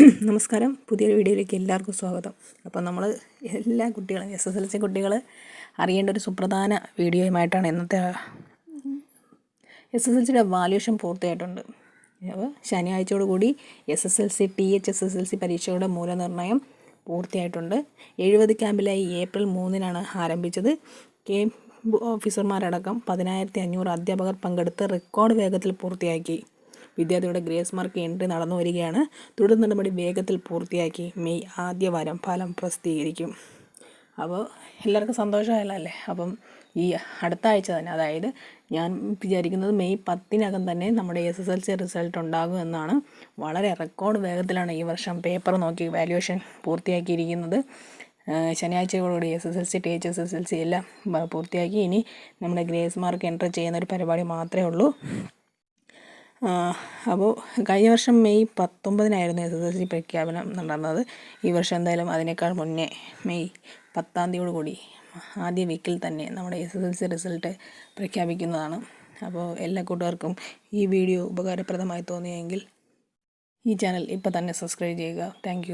നമസ്കാരം. പുതിയൊരു വീഡിയോയിലേക്ക് എല്ലാവർക്കും സ്വാഗതം. അപ്പോൾ നമ്മൾ എല്ലാ കുട്ടികളും SSLC കുട്ടികൾ അറിയേണ്ട ഒരു സുപ്രധാന വീഡിയോയുമായിട്ടാണ് ഇന്നത്തെ SSLCയുടെ വാല്യുവേഷൻ പൂർത്തിയായിട്ടുണ്ട്. അപ്പോൾ ശനിയാഴ്ചയോടുകൂടി SSLC THSSLC പരീക്ഷയുടെ മൂല്യനിർണ്ണയം പൂർത്തിയായിട്ടുണ്ട്. 70 ക്യാമ്പിലായി ഏപ്രിൽ 3-നാണ് ആരംഭിച്ചത്. ക്യാമ്പ് ഓഫീസർമാരടക്കം 10,500 അധ്യാപകർ പങ്കെടുത്ത് റെക്കോർഡ് വേഗത്തിൽ പൂർത്തിയാക്കി. വിദ്യാർത്ഥിയുടെ ഗ്രേസ് മാർക്ക് എൻട്രി നടന്നു വരികയാണ്. തുടർ നടപടി വേഗത്തിൽ പൂർത്തിയാക്കി മെയ് ആദ്യവാരം ഫലം പ്രസിദ്ധീകരിക്കും. അപ്പോൾ എല്ലാവർക്കും സന്തോഷമായല്ലോ അല്ലേ? അപ്പം ഈ അടുത്ത ആഴ്ച തന്നെ, അതായത് ഞാൻ വിചാരിക്കുന്നത് മെയ് 10-നകം തന്നെ നമ്മുടെ SSLC റിസൾട്ട് ഉണ്ടാകും എന്നാണ്. വളരെ റെക്കോർഡ് വേഗത്തിലാണ് ഈ വർഷം പേപ്പർ നോക്കി വാല്യുവേഷൻ പൂർത്തിയാക്കിയിരിക്കുന്നത്. ശനിയാഴ്ചയോടുകൂടി SSLC THSSLC എല്ലാം പൂർത്തിയാക്കി. ഇനി നമ്മുടെ ഗ്രേസ് മാർക്ക് എൻട്രി ചെയ്യുന്നൊരു പരിപാടി മാത്രമേ ഉള്ളൂ. അപ്പോൾ കഴിഞ്ഞ വർഷം മെയ് 19-നായിരുന്നു SSLC പ്രഖ്യാപനം നടന്നത്. ഈ വർഷം എന്തായാലും അതിനേക്കാൾ മുന്നേ മെയ് 10-കൂടി ആദ്യ വീക്കിൽ തന്നെ നമ്മുടെ SSLC റിസൾട്ട് പ്രഖ്യാപിക്കുന്നതാണ്. അപ്പോൾ എല്ലാ കൂട്ടുകാർക്കും ഈ വീഡിയോ ഉപകാരപ്രദമായി തോന്നിയെങ്കിൽ ഈ ചാനൽ ഇപ്പോൾ തന്നെ സബ്സ്ക്രൈബ് ചെയ്യുക. താങ്ക്